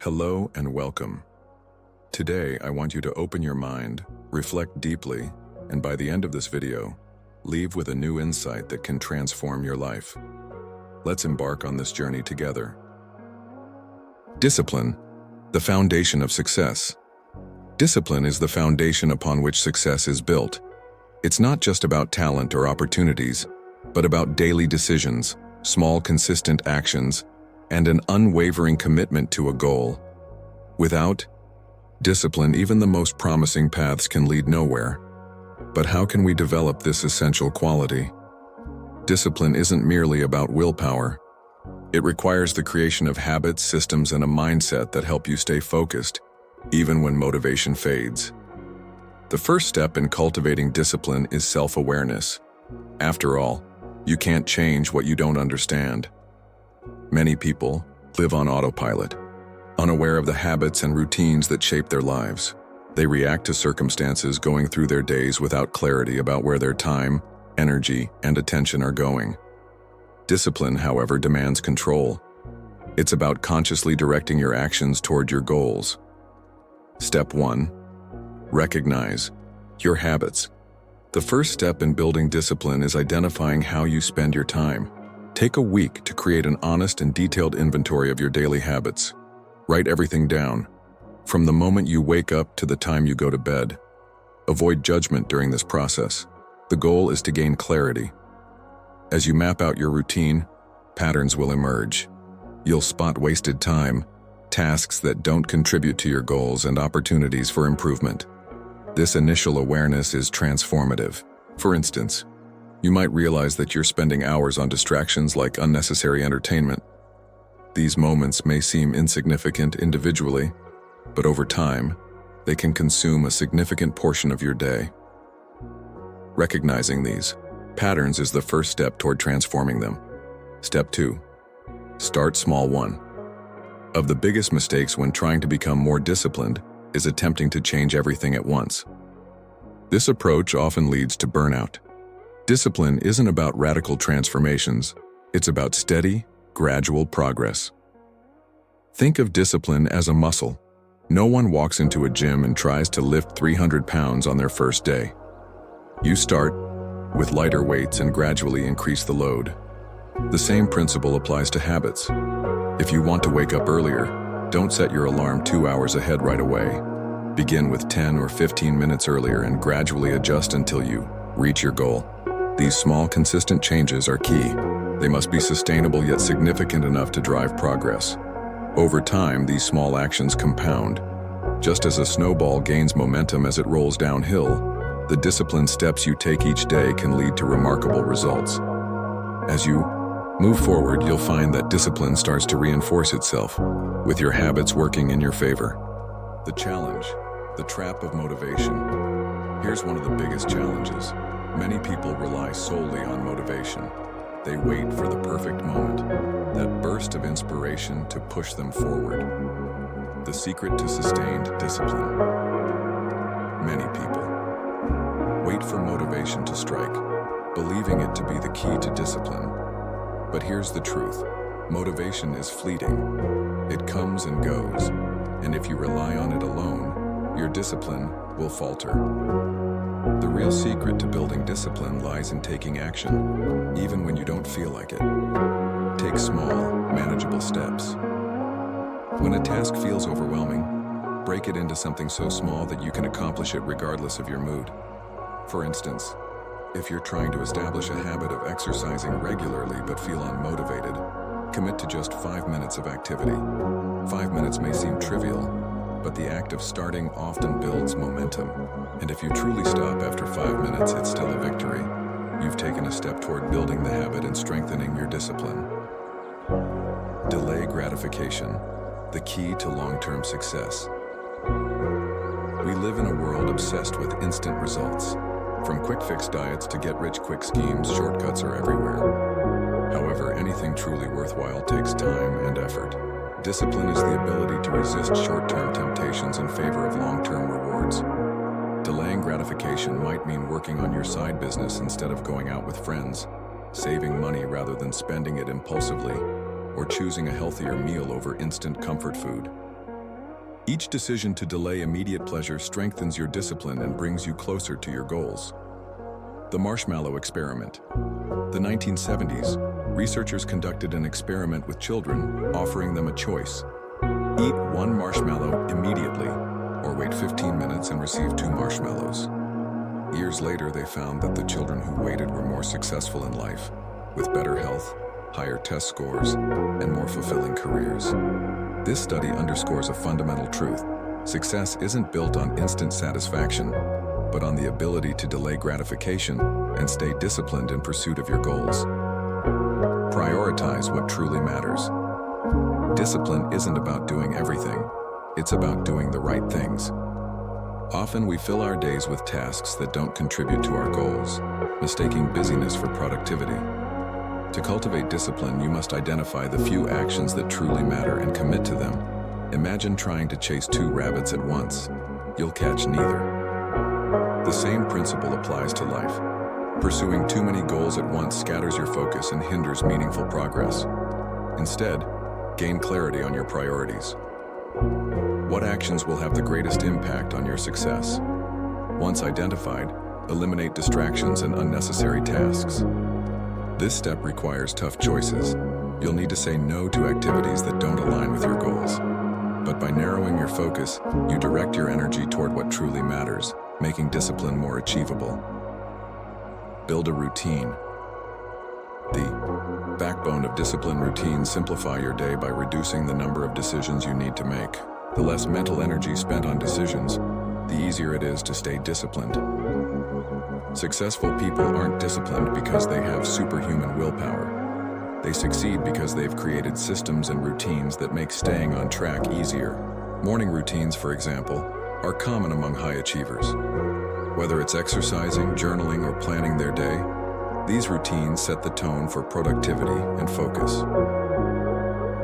Hello and welcome. Today, I want you to open your mind, reflect deeply, and by the end of this video, leave with a new insight that can transform your life. Let's embark on this journey together. Discipline, the foundation of success. Discipline is the foundation upon which success is built. It's not just about talent or opportunities, but about daily decisions, small consistent actions, and an unwavering commitment to a goal. Without discipline, even the most promising paths can lead nowhere. But how can we develop this essential quality? Discipline isn't merely about willpower. It requires the creation of habits, systems, and a mindset that help you stay focused, even when motivation fades. The first step in cultivating discipline is self-awareness. After all, you can't change what you don't understand. Many people live on autopilot, unaware of the habits and routines that shape their lives. They react to circumstances, going through their days without clarity about where their time, energy, and attention are going. Discipline, however, demands control. It's about consciously directing your actions toward your goals. Step 1. Recognize your habits. The first step in building discipline is identifying how you spend your time. Take a week to create an honest and detailed inventory of your daily habits. Write everything down, from the moment you wake up to the time you go to bed. Avoid judgment during this process. The goal is to gain clarity. As you map out your routine, patterns will emerge. You'll spot wasted time, tasks that don't contribute to your goals, and opportunities for improvement. This initial awareness is transformative. For instance, you might realize that you're spending hours on distractions like unnecessary entertainment. These moments may seem insignificant individually, but over time, they can consume a significant portion of your day. Recognizing these patterns is the first step toward transforming them. Step 2. Start small. One of the biggest mistakes when trying to become more disciplined is attempting to change everything at once. This approach often leads to burnout. Discipline isn't about radical transformations, it's about steady, gradual progress. Think of discipline as a muscle. No one walks into a gym and tries to lift 300 pounds on their first day. You start with lighter weights and gradually increase the load. The same principle applies to habits. If you want to wake up earlier, don't set your alarm 2 hours ahead right away. Begin with 10 or 15 minutes earlier and gradually adjust until you reach your goal. These small, consistent changes are key. They must be sustainable yet significant enough to drive progress. Over time, these small actions compound. Just as a snowball gains momentum as it rolls downhill, the disciplined steps you take each day can lead to remarkable results. As you move forward, you'll find that discipline starts to reinforce itself, with your habits working in your favor. The challenge, the trap of motivation. Here's one of the biggest challenges. Many people rely solely on motivation. They wait for the perfect moment, that burst of inspiration to push them forward. The secret to sustained discipline. Many people wait for motivation to strike, believing it to be the key to discipline. But here's the truth. Motivation is fleeting. It comes and goes, and if you rely on it alone, your discipline will falter. The real secret to building discipline lies in taking action, even when you don't feel like it. Take small, manageable steps. When a task feels overwhelming, break it into something so small that you can accomplish it regardless of your mood. For instance, if you're trying to establish a habit of exercising regularly but feel unmotivated, commit to just 5 minutes of activity. 5 minutes may seem trivial, but the act of starting often builds momentum. And if you truly stop after 5 minutes, it's still a victory. You've taken a step toward building the habit and strengthening your discipline. Delay gratification, the key to long-term success. We live in a world obsessed with instant results. From quick-fix diets to get-rich-quick schemes, shortcuts are everywhere. However, anything truly worthwhile takes time and effort. Discipline is the ability to resist short-term temptations in favor of long-term rewards. Delaying gratification might mean working on your side business instead of going out with friends, saving money rather than spending it impulsively, or choosing a healthier meal over instant comfort food. Each decision to delay immediate pleasure strengthens your discipline and brings you closer to your goals. The marshmallow experiment. The 1970s, researchers conducted an experiment with children, offering them a choice. Eat one marshmallow immediately, or wait 15 minutes and receive 2 marshmallows. Years later, they found that the children who waited were more successful in life, with better health, higher test scores, and more fulfilling careers. This study underscores a fundamental truth. Success isn't built on instant satisfaction, but on the ability to delay gratification and stay disciplined in pursuit of your goals. Prioritize what truly matters. Discipline isn't about doing everything. It's about doing the right things. Often we fill our days with tasks that don't contribute to our goals, mistaking busyness for productivity. To cultivate discipline, you must identify the few actions that truly matter and commit to them. Imagine trying to chase 2 rabbits at once. You'll catch neither. The same principle applies to life. Pursuing too many goals at once scatters your focus and hinders meaningful progress. Instead, gain clarity on your priorities. What actions will have the greatest impact on your success? Once identified, eliminate distractions and unnecessary tasks. This step requires tough choices. You'll need to say no to activities that don't align with your goals. But by narrowing your focus, you direct your energy toward what truly matters, making discipline more achievable. Build a routine. The backbone of discipline routines simplify your day by reducing the number of decisions you need to make. The less mental energy spent on decisions, the easier it is to stay disciplined. Successful people aren't disciplined because they have superhuman willpower. They succeed because they've created systems and routines that make staying on track easier. Morning routines, for example, are common among high achievers. Whether it's exercising, journaling, or planning their day, these routines set the tone for productivity and focus.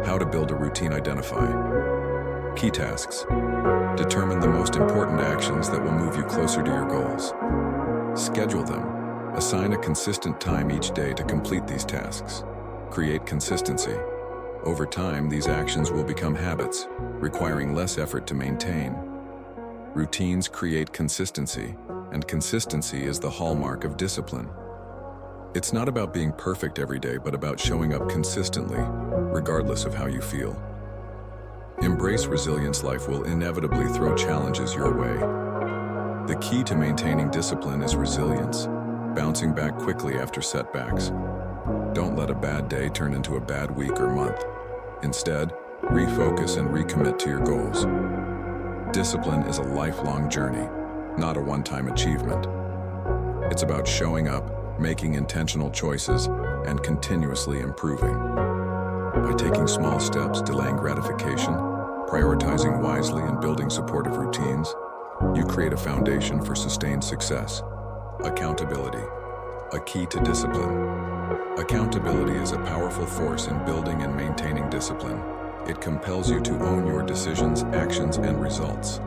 How to build a routine. Identify key tasks. Determine the most important actions that will move you closer to your goals. Schedule them. Assign a consistent time each day to complete these tasks. Create consistency. Over time, these actions will become habits, requiring less effort to maintain. Routines create consistency, and consistency is the hallmark of discipline. It's not about being perfect every day, but about showing up consistently, regardless of how you feel. Embrace resilience. Life will inevitably throw challenges your way. The key to maintaining discipline is resilience, bouncing back quickly after setbacks. Don't let a bad day turn into a bad week or month. Instead, refocus and recommit to your goals. Discipline is a lifelong journey, not a one-time achievement. It's about showing up, making intentional choices, and continuously improving. By taking small steps, delaying gratification, prioritizing wisely, and building supportive routines, you create a foundation for sustained success. Accountability, a key to discipline. Accountability is a powerful force in building and maintaining discipline. It compels you to own your decisions, actions, and results.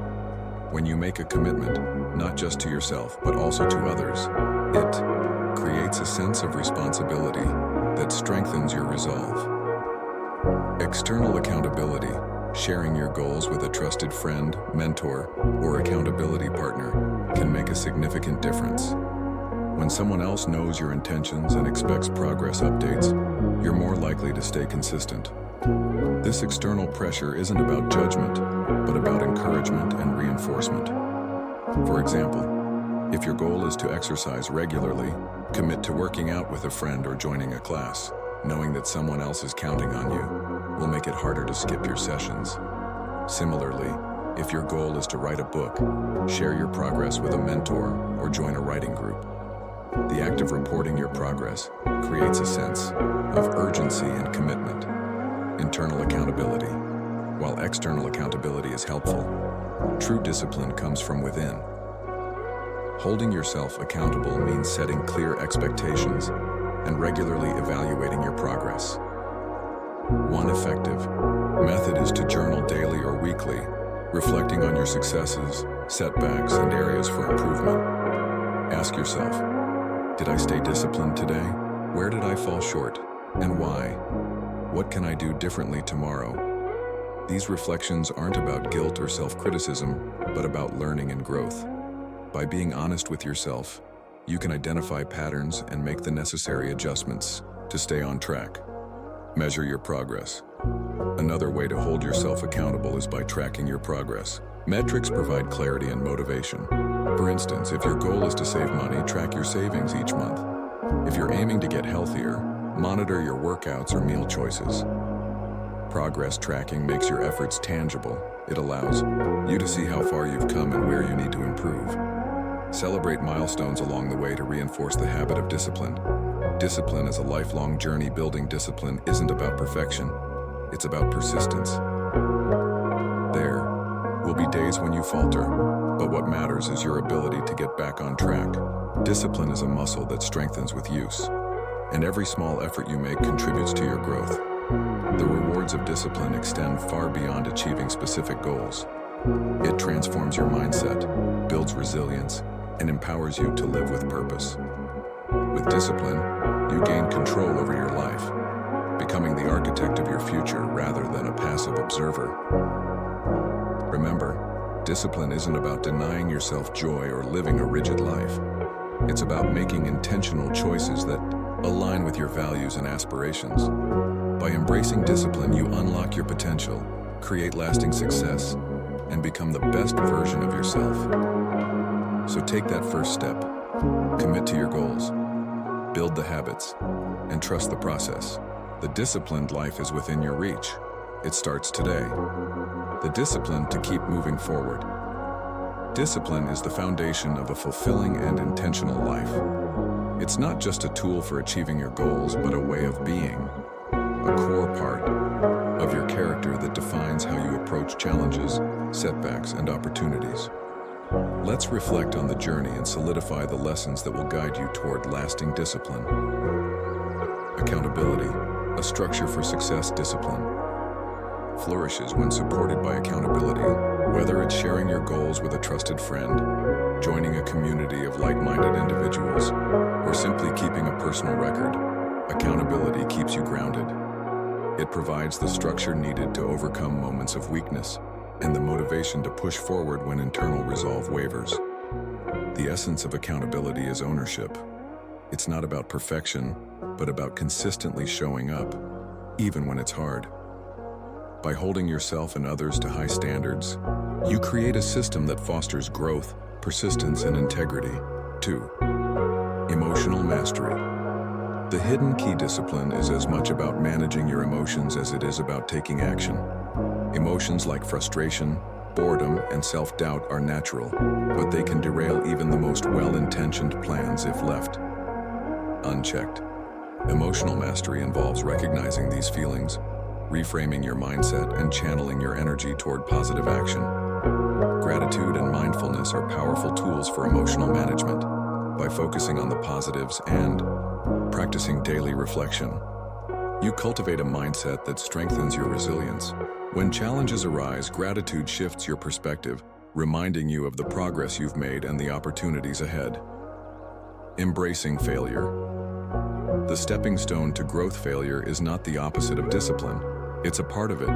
When you make a commitment, not just to yourself, but also to others, it creates a sense of responsibility that strengthens your resolve. External accountability, sharing your goals with a trusted friend, mentor, or accountability partner, can make a significant difference. When someone else knows your intentions and expects progress updates, you're more likely to stay consistent. This external pressure isn't about judgment, but about encouragement and reinforcement. For example, if your goal is to exercise regularly, commit to working out with a friend or joining a class. Knowing that someone else is counting on you will make it harder to skip your sessions. Similarly, if your goal is to write a book, share your progress with a mentor or join a writing group. The act of reporting your progress creates a sense of urgency and commitment. Internal accountability. While external accountability is helpful, true discipline comes from within. Holding yourself accountable means setting clear expectations and regularly evaluating your progress. One effective method is to journal daily or weekly, reflecting on your successes, setbacks, and areas for improvement. Ask yourself, did I stay disciplined today? Where did I fall short, and why? What can I do differently tomorrow? These reflections aren't about guilt or self-criticism, but about learning and growth. By being honest with yourself, you can identify patterns and make the necessary adjustments to stay on track. Measure your progress. Another way to hold yourself accountable is by tracking your progress. Metrics provide clarity and motivation. For instance, if your goal is to save money, track your savings each month. If you're aiming to get healthier, monitor your workouts or meal choices. Progress tracking makes your efforts tangible. It allows you to see how far you've come and where you need to improve. Celebrate milestones along the way to reinforce the habit of discipline. Discipline is a lifelong journey. Building discipline isn't about perfection, it's about persistence. There will be days when you falter, but what matters is your ability to get back on track. Discipline is a muscle that strengthens with use, and every small effort you make contributes to your growth. The rewards of discipline extend far beyond achieving specific goals. It transforms your mindset, builds resilience, and empowers you to live with purpose. With discipline, you gain control over your life, becoming the architect of your future rather than a passive observer. Remember, discipline isn't about denying yourself joy or living a rigid life. It's about making intentional choices that align with your values and aspirations. By embracing discipline, you unlock your potential, create lasting success, and become the best version of yourself. So take that first step, commit to your goals, build the habits, and trust the process. The disciplined life is within your reach. It starts today. The discipline to keep moving forward. Discipline is the foundation of a fulfilling and intentional life. It's not just a tool for achieving your goals, but a way of being, a core part of your character that defines how you approach challenges, setbacks, and opportunities. Let's reflect on the journey and solidify the lessons that will guide you toward lasting discipline. Accountability, a structure for success. Discipline flourishes when supported by accountability. Whether it's sharing your goals with a trusted friend, joining a community of like-minded individuals, or simply keeping a personal record, accountability keeps you grounded. It provides the structure needed to overcome moments of weakness and the motivation to push forward when internal resolve wavers. The essence of accountability is ownership. It's not about perfection, but about consistently showing up, even when it's hard. By holding yourself and others to high standards, you create a system that fosters growth, persistence, and integrity. 2. Emotional mastery. The hidden key. Discipline is as much about managing your emotions as it is about taking action. Emotions like frustration, boredom, and self-doubt are natural, but they can derail even the most well-intentioned plans if left unchecked. Emotional mastery involves recognizing these feelings, reframing your mindset, and channeling your energy toward positive action. Gratitude and mindfulness are powerful tools for emotional management. By focusing on the positives and practicing daily reflection, you cultivate a mindset that strengthens your resilience. When challenges arise, gratitude shifts your perspective, reminding you of the progress you've made and the opportunities ahead. Embracing failure. The stepping stone to growth. Failure is not the opposite of discipline. It's a part of it.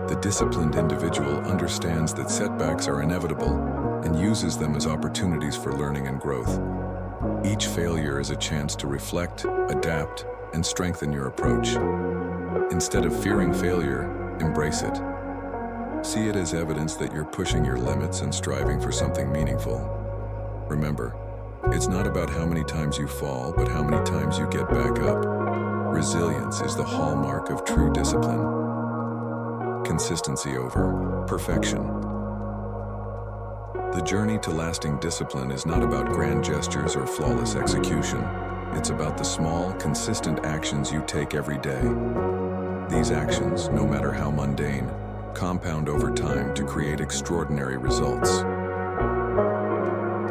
The disciplined individual understands that setbacks are inevitable and uses them as opportunities for learning and growth. Each failure is a chance to reflect, adapt, and strengthen your approach. Instead of fearing failure, embrace it. See it as evidence that you're pushing your limits and striving for something meaningful. Remember, it's not about how many times you fall, but how many times you get back up. Resilience is the hallmark of true discipline. Consistency over perfection. The journey to lasting discipline is not about grand gestures or flawless execution. It's about the small, consistent actions you take every day. These actions, no matter how mundane, compound over time to create extraordinary results.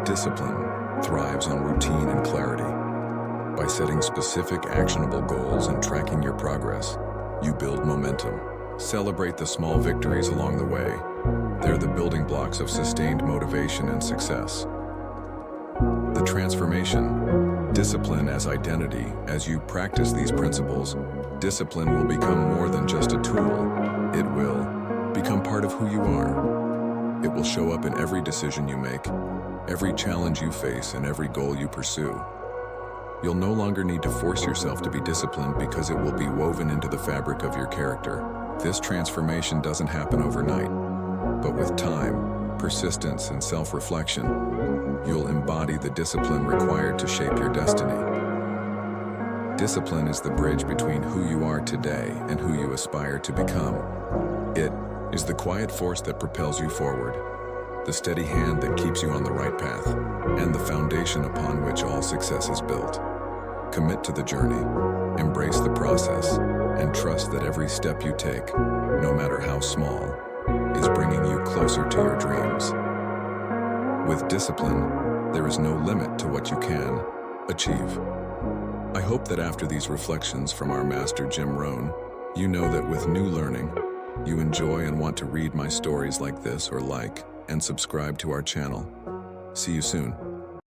Discipline thrives on routine and clarity. By setting specific, actionable goals and tracking your progress, you build momentum. Celebrate the small victories along the way. They're the building blocks of sustained motivation and success. The transformation. Discipline as identity. As you practice these principles, discipline will become more than just a tool. It will become part of who you are. It will show up in every decision you make, every challenge you face, and every goal you pursue. You'll no longer need to force yourself to be disciplined because it will be woven into the fabric of your character. This transformation doesn't happen overnight, but with time, persistence, and self-reflection, you'll embody the discipline required to shape your destiny. Discipline is the bridge between who you are today and who you aspire to become. It is the quiet force that propels you forward, the steady hand that keeps you on the right path, and the foundation upon which all success is built. Commit to the journey, embrace the process, and trust that every step you take, no matter how small, is bringing you closer to your dreams. With discipline, there is no limit to what you can achieve. I hope that after these reflections from our master Jim Rohn, you know that with new learning, you enjoy and want to read my stories like this, or like and subscribe to our channel. See you soon.